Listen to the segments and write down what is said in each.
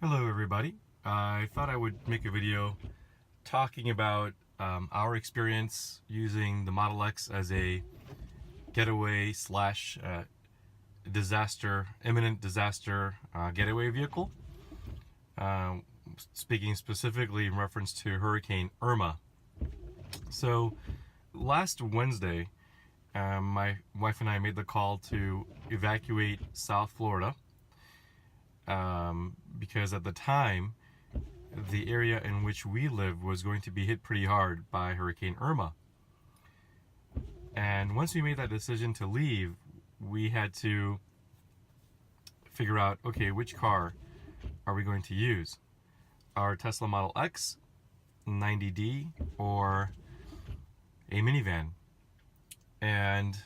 Hello everybody. I thought I would make a video talking about our experience using the Model X as a getaway slash imminent disaster getaway vehicle. Uh, Speaking specifically in reference to Hurricane Irma. So last Wednesday, my wife and I made the call to evacuate South Florida because at the time the area in which we live was going to be hit pretty hard by Hurricane Irma. And once we made that decision to leave, we had to figure out, okay, which car are we going to use? Our Tesla Model X, 90D, or a minivan? And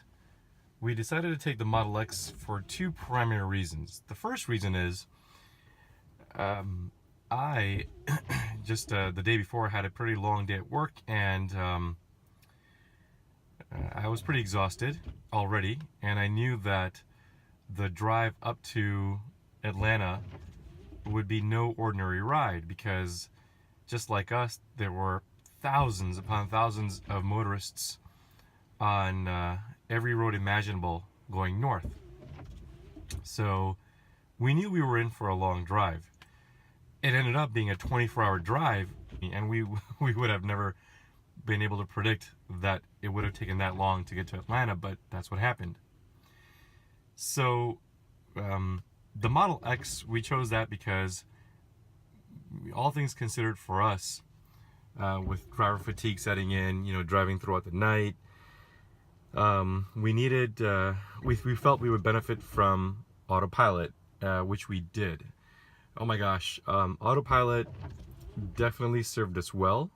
we decided to take the Model X for two primary reasons. The first reason is I just the day before had a pretty long day at work, and I was pretty exhausted already, and I knew that the drive up to Atlanta would be no ordinary ride because just like us, there were thousands upon thousands of motorists on every road imaginable going north. So we knew we were in for a long drive. It ended up being a 24-hour drive, and we would have never been able to predict that it would have taken that long to get to Atlanta, but that's what happened. So the Model X, we chose that because all things considered for us, with driver fatigue setting in, driving throughout the night, we needed, we felt we would benefit from autopilot, which we did. Oh my gosh, autopilot definitely served us well.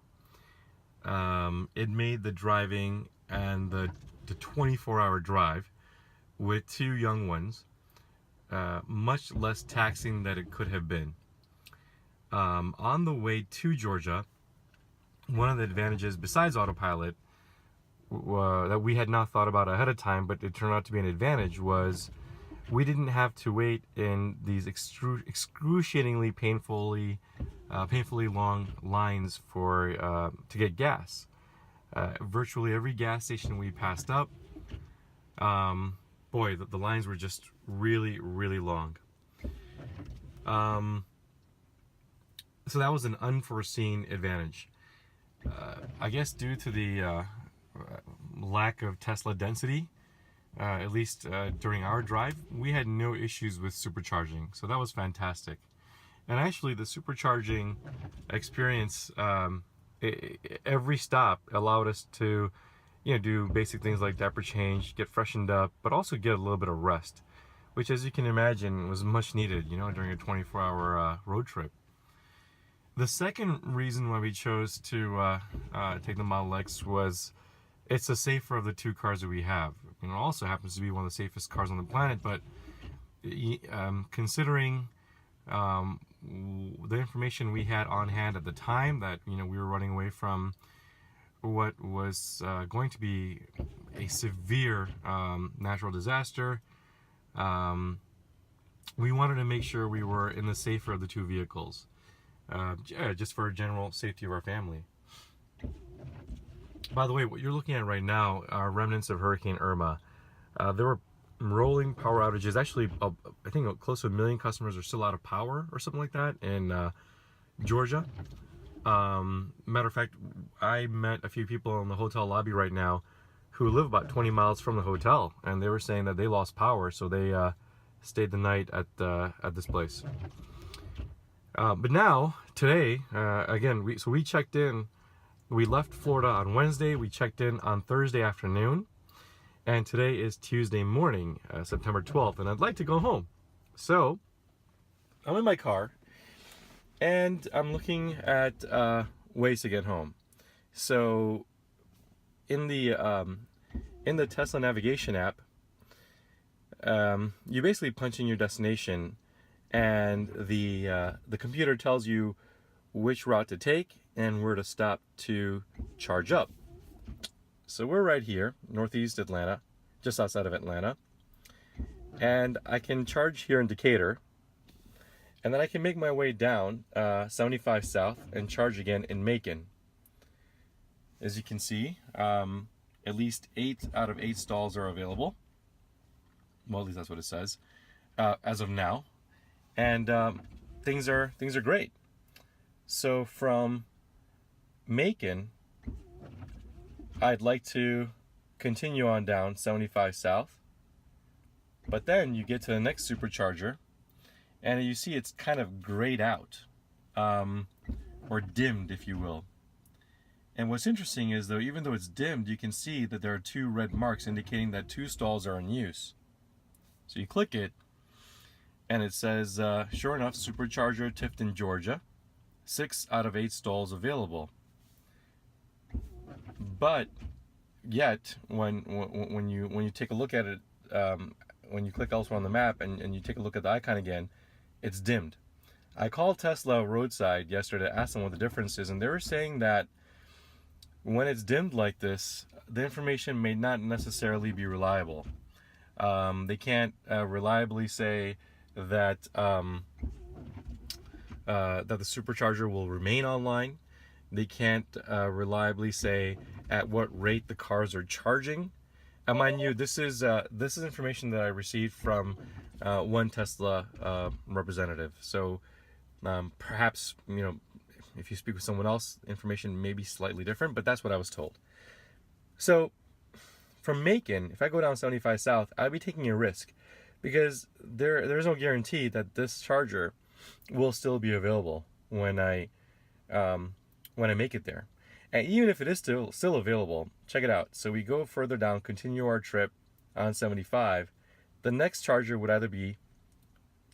It made the driving and the 24-hour drive with two young ones much less taxing than it could have been. On the way to Georgia, one of the advantages besides autopilot that we had not thought about ahead of time, but it turned out to be an advantage, was we didn't have to wait in these excruciatingly painfully long lines for to get gas. Virtually every gas station we passed up, boy, the lines were just really, really long. So that was an unforeseen advantage. I guess due to the lack of Tesla density, at least during our drive, we had no issues with supercharging, so that was fantastic. And actually, the supercharging experience, every stop allowed us to, do basic things like diaper change, get freshened up, but also get a little bit of rest, which, as you can imagine, was much needed, during a 24-hour road trip. The second reason why we chose to take the Model X was it's the safer of the two cars that we have. It also happens to be one of the safest cars on the planet, but considering the information we had on hand at the time, that we were running away from what was going to be a severe natural disaster, we wanted to make sure we were in the safer of the two vehicles, just for general safety of our family. By the way, what you're looking at right now are remnants of Hurricane Irma. There were rolling power outages. Actually, I think close to 1 million customers are still out of power or something like that in Georgia. Matter of fact, I met a few people in the hotel lobby right now who live about 20 miles from the hotel, and they were saying that they lost power, so they stayed the night at this place. But now, today, again, we checked in. We left Florida on Wednesday, we checked in on Thursday afternoon, and today is Tuesday morning, September 12th, and I'd like to go home. So, I'm in my car, and I'm looking at ways to get home. So, in the Tesla navigation app, you basically punch in your destination, and the computer tells you which route to take and where to stop to charge up. So we're right here, northeast Atlanta, just outside of Atlanta, and I can charge here in Decatur, And then I can make my way down 75 South and charge again in Macon. As you can see, at least 8 out of 8 stalls are available. Well, at least that's what it says as of now. And things are great. So from Macon, I'd like to continue on down 75 South. But then you get to the next supercharger, and you see it's kind of grayed out, or dimmed, if you will. And what's interesting is, though, even though it's dimmed, you can see that there are 2 red marks indicating that 2 stalls are in use. So you click it, and it says, sure enough, supercharger, Tifton, Georgia, 6 out of 8 stalls available. But yet, when you take a look at it, when you click elsewhere on the map and you take a look at the icon again, it's dimmed. I called Tesla roadside yesterday to ask them what the difference is, and they were saying that when it's dimmed like this, the information may not necessarily be reliable. They can't reliably say that that the supercharger will remain online. They can't reliably say at what rate the cars are charging. And mind you, this is information that I received from one Tesla representative. So perhaps, you know, if you speak with someone else, information may be slightly different, but that's what I was told. So from Macon, if I go down 75 South, I'd be taking a risk because there's no guarantee that this charger will still be available when I make it there. And even if it is still available, check it out. So we go further down, continue our trip on 75. The next charger would either be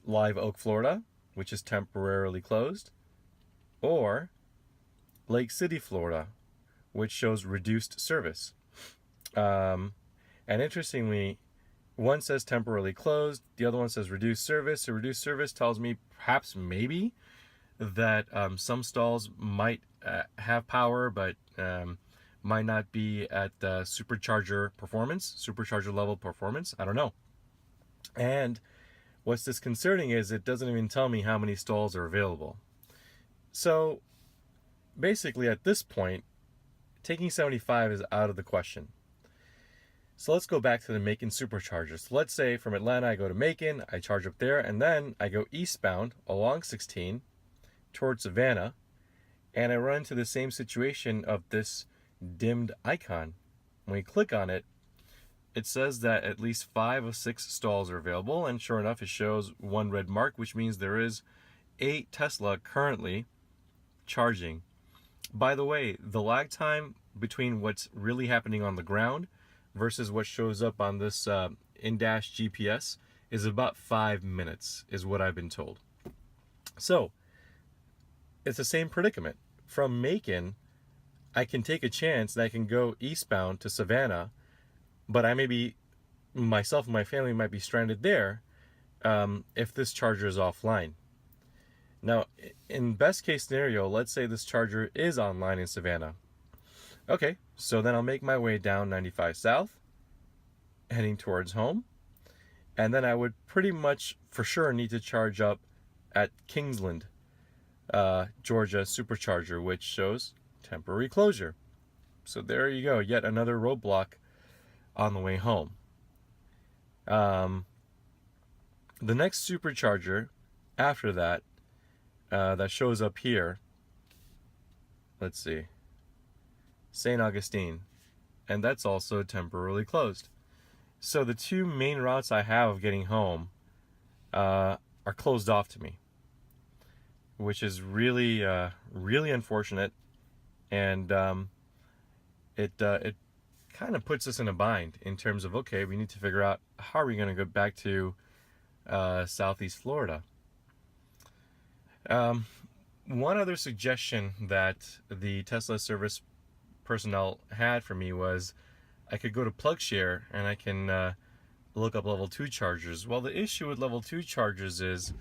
Live Oak, Florida, which is temporarily closed, or Lake City, Florida, which shows reduced service. And interestingly, one says temporarily closed, the other one says reduced service. So reduced service tells me perhaps maybe that some stalls might have power, but might not be at supercharger level performance. I don't know. And what's disconcerting is it doesn't even tell me how many stalls are available. So basically at this point, taking 75 is out of the question. So let's go back to the Macon supercharger. So let's say from Atlanta I go to Macon, I charge up there, and then I go eastbound along 16 towards Savannah, and I run into the same situation of this dimmed icon. When you click on it, it says that at least 5 of 6 stalls are available, and sure enough, it shows 1 red mark, which means there is a Tesla currently charging. By the way, the lag time between what's really happening on the ground versus what shows up on this in-dash GPS is about 5 minutes, is what I've been told. So it's the same predicament. From Macon, I can take a chance and I can go eastbound to Savannah, but I may be, myself and my family might be stranded there if this charger is offline. Now, in best case scenario, let's say this charger is online in Savannah. Okay, so then I'll make my way down 95 South, heading towards home, and then I would pretty much for sure need to charge up at Kingsland, Georgia supercharger, which shows temporary closure. So there you go, yet another roadblock on the way home. The next supercharger after that, that shows up here, let's see, St. Augustine, and that's also temporarily closed. So the 2 main routes I have of getting home are closed off to me, which is really really unfortunate, and it kind of puts us in a bind in terms of, okay, we need to figure out how are we going to go back to Southeast Florida. One other suggestion that the Tesla service personnel had for me was I could go to PlugShare and I can look up level 2 chargers. Well, the issue with level 2 chargers is,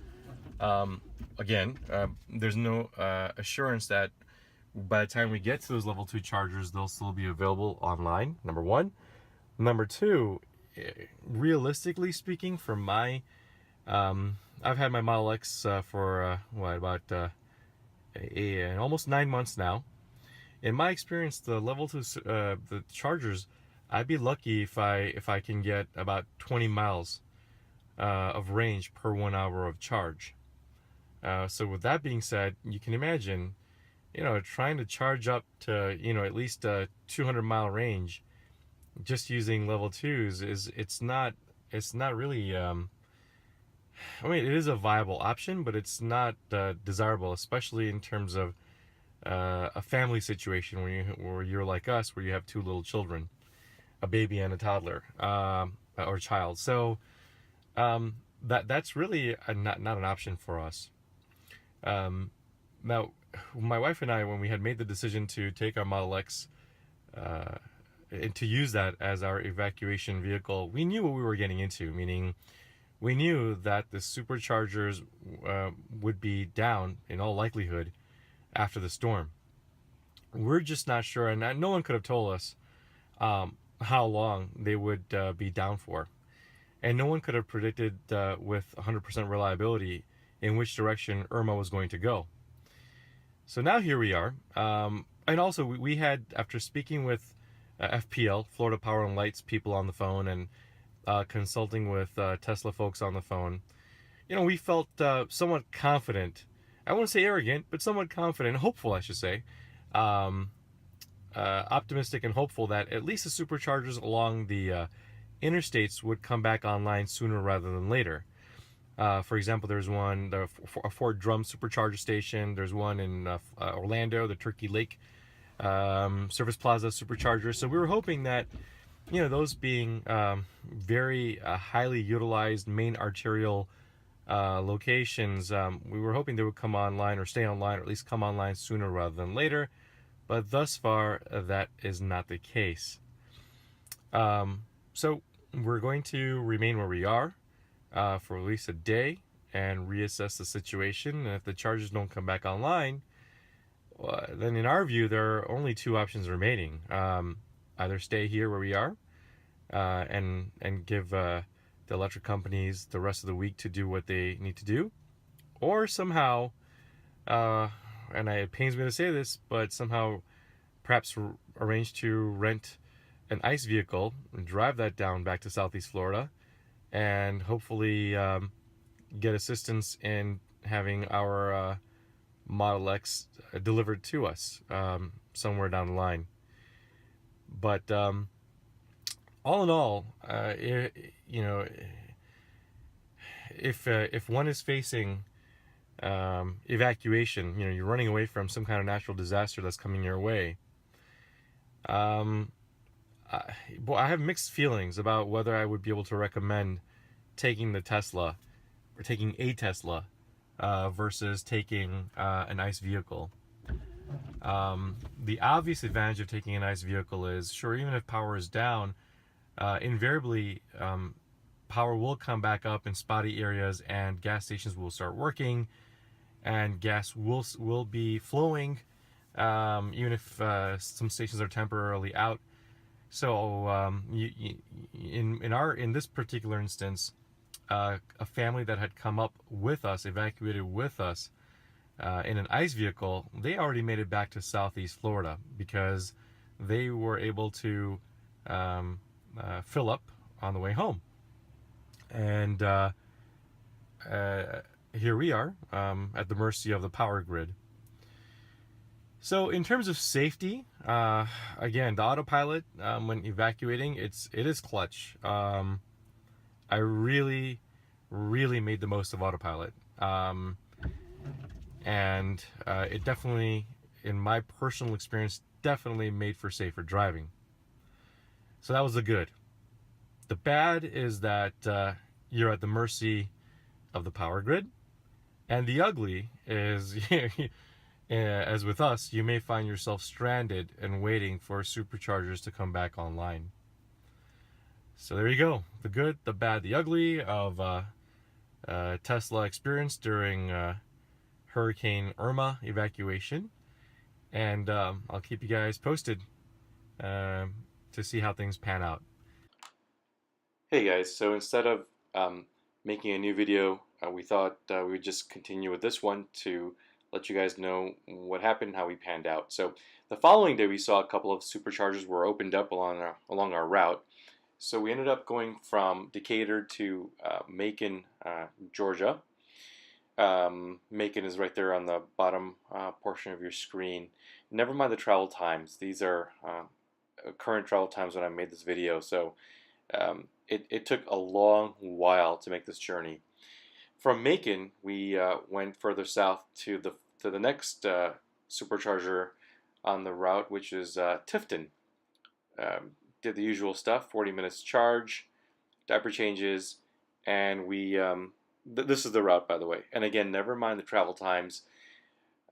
again, there's no assurance that by the time we get to those level 2 chargers, they'll still be available online, number one. Number two, realistically speaking, from my I've had my Model X for about almost 9 months now. In my experience, the level 2 the chargers, I'd be lucky if I can get about 20 miles of range per 1 hour of charge. So with that being said, you can imagine, trying to charge up to, at least a 200-mile range just using level 2s it's not really I mean, it is a viable option, but it's not desirable, especially in terms of a family situation where you're like us, where you have two little children, a baby and a toddler, or child. So that's really not an option for us. Now, my wife and I, when we had made the decision to take our Model X and to use that as our evacuation vehicle, we knew what we were getting into, meaning we knew that the superchargers would be down in all likelihood after the storm. We're just not sure, and no one could have told us how long they would be down for. And no one could have predicted with 100% reliability in which direction Irma was going to go. So now here we are. And also we had, after speaking with FPL, Florida Power and Lights people on the phone, and consulting with Tesla folks on the phone, we felt somewhat confident. I wouldn't say arrogant, but somewhat confident, hopeful, I should say. Optimistic and hopeful that at least the superchargers along the interstates would come back online sooner rather than later. For example, there's one, a Fort Drum supercharger station. There's one in Orlando, the Turkey Lake Service Plaza supercharger. So we were hoping that, those being very highly utilized main arterial locations, we were hoping they would come online or stay online, or at least come online sooner rather than later. But thus far, that is not the case. So we're going to remain where we are for at least a day and reassess the situation. And if the chargers don't come back online, then in our view, there are only two options remaining. Either stay here where we are and give the electric companies the rest of the week to do what they need to do, or somehow, and it pains me to say this, but somehow perhaps arrange to rent an ICE vehicle and drive that down back to Southeast Florida, and hopefully get assistance in having our Model X delivered to us somewhere down the line. But all in all, if one is facing evacuation, you're running away from some kind of natural disaster that's coming your way, I have mixed feelings about whether I would be able to recommend taking the Tesla, or taking a Tesla, versus taking an ICE vehicle. The obvious advantage of taking an ICE vehicle is, sure, even if power is down, invariably power will come back up in spotty areas, and gas stations will start working, and gas will be flowing, even if some stations are temporarily out. So in this particular instance, a family that had come up with us, evacuated with us in an ICE vehicle, they already made it back to Southeast Florida because they were able to fill up on the way home. And here we are at the mercy of the power grid. So in terms of safety, again, the autopilot, when evacuating, it is clutch. I really made the most of autopilot. And it definitely, in my personal experience, definitely made for safer driving. So that was the good. The bad is that you're at the mercy of the power grid. And the ugly is, as with us, you may find yourself stranded and waiting for superchargers to come back online. So there you go. The good, the bad, the ugly of Tesla experience during Hurricane Irma evacuation. And I'll keep you guys posted to see how things pan out. Hey guys, so instead of making a new video we thought we would just continue with this one to let you guys know what happened, how we panned out. So the following day, we saw a couple of superchargers were opened up along our route. So we ended up going from Decatur to Macon, Georgia. Macon is right there on the bottom portion of your screen. Never mind the travel times. These are current travel times when I made this video. So it took a long while to make this journey. From Macon, we went further south to the next supercharger on the route, which is Tifton. Did the usual stuff, 40 minutes charge, diaper changes, and we this is the route, by the way. And again, never mind the travel times.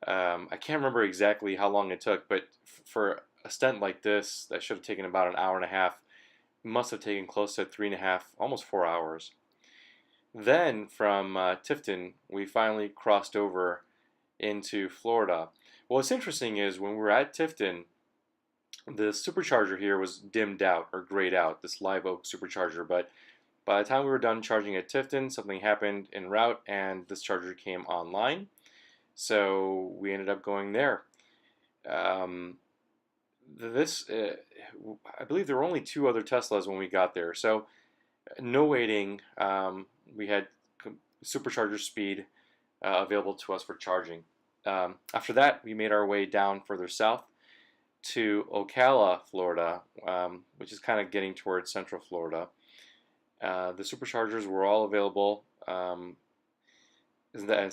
I can't remember exactly how long it took, but for a stunt like this, that should have taken about an hour and a half, must have taken close to 3.5, almost 4 hours. Then from Tifton, we finally crossed over into Florida. Well, what's interesting is when we were at Tifton, the supercharger here was dimmed out or grayed out, this live oak supercharger, but by the time we were done charging at Tifton, something happened en route and this charger came online. So we ended up going there. I believe there were only 2 other Teslas when we got there. So no waiting. We had supercharger speed available to us for charging. After that, we made our way down further south to Ocala, Florida, which is kind of getting towards Central Florida. The superchargers were all available, and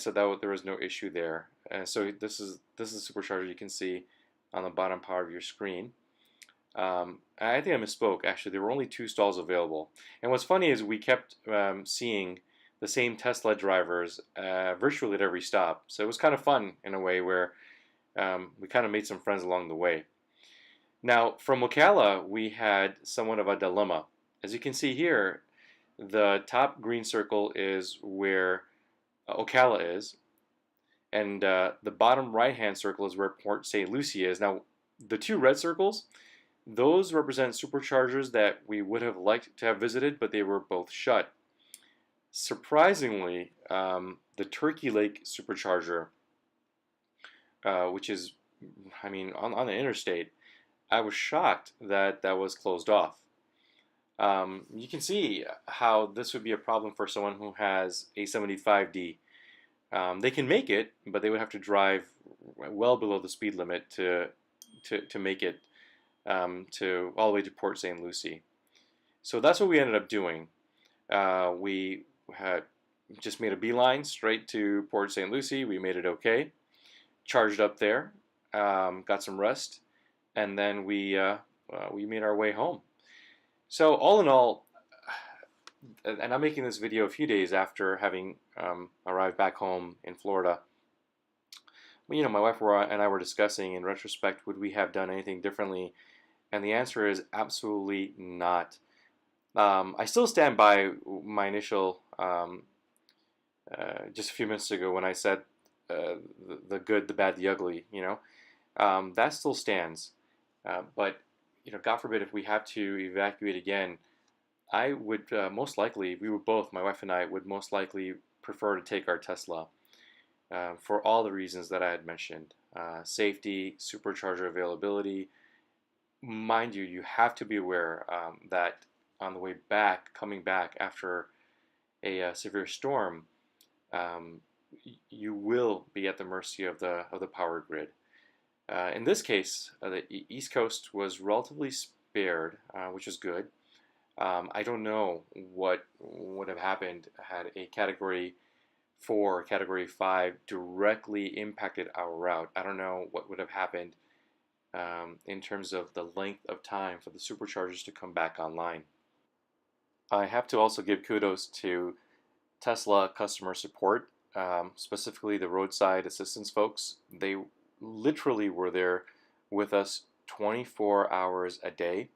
so there was no issue there. And so this is the supercharger you can see on the bottom part of your screen. I think I misspoke. Actually, there were only 2 stalls available. And what's funny is we kept seeing the same Tesla drivers virtually at every stop. So it was kind of fun in a way where we kind of made some friends along the way. Now, from Ocala, we had somewhat of a dilemma. As you can see here, the top green circle is where Ocala is, and the bottom right-hand circle is where Port St. Lucie is. Now, the 2 red circles, those represent superchargers that we would have liked to have visited, but they were both shut. Surprisingly, the Turkey Lake supercharger, which is, I mean, on the interstate, I was shocked that that was closed off. You can see how this would be a problem for someone who has a 75D. They can make it, but they would have to drive well below the speed limit to make it to all the way to Port St. Lucie. So that's what we ended up doing. We had just made a beeline straight to Port St. Lucie. We made it okay, charged up there, got some rest, and then we made our way home. So all in all, and I'm making this video a few days after having arrived back home in Florida. You know, my wife and I were discussing in retrospect, would we have done anything differently? And the answer is absolutely not. I still stand by my initial, just a few minutes ago when I said the good, the bad, the ugly, you know. That still stands. But, you know, God forbid if we have to evacuate again, I would most likely, we would both, my wife and I, would most likely prefer to take our Tesla for all the reasons that I had mentioned. Safety, supercharger availability. Mind you, you have to be aware that on the way back, coming back after a severe storm, you will be at the mercy of the power grid. In this case, the East Coast was relatively spared, which is good. I don't know what would have happened had a Category 4, Category 5 directly impacted our route. I don't know what would have happened in terms of the length of time for the superchargers to come back online. I have to also give kudos to Tesla customer support, specifically the roadside assistance folks. They literally were there with us 24 hours a day.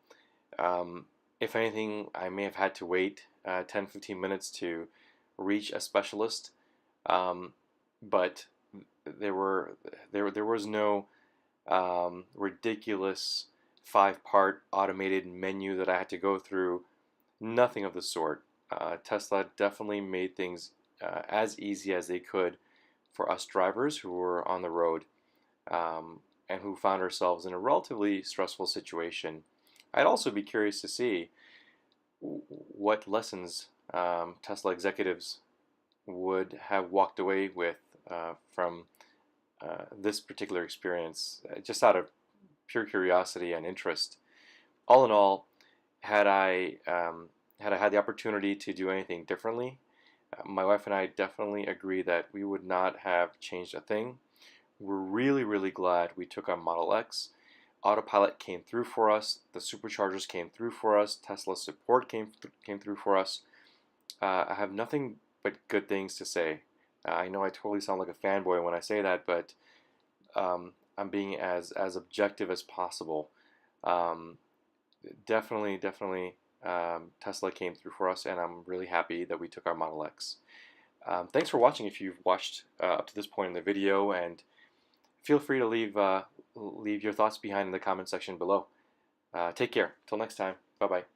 If anything, I may have had to wait 10-15 minutes to reach a specialist, but there was no ridiculous 5-part automated menu that I had to go through. Nothing of the sort. Tesla definitely made things as easy as they could for us drivers who were on the road and who found ourselves in a relatively stressful situation. I'd also be curious to see what lessons Tesla executives would have walked away with from this particular experience, just out of pure curiosity and interest. All in all, had I had the opportunity to do anything differently, my wife and I definitely agree that we would not have changed a thing. We're really, really glad we took our Model X. Autopilot came through for us. The superchargers came through for us. Tesla support came through for us. I have nothing but good things to say. I know I totally sound like a fanboy when I say that, but I'm being as objective as possible. Definitely, Tesla came through for us, and I'm really happy that we took our Model X. Thanks for watching if you've watched up to this point in the video, and feel free to leave your thoughts behind in the comment section below. Take care. Till next time. Bye-bye.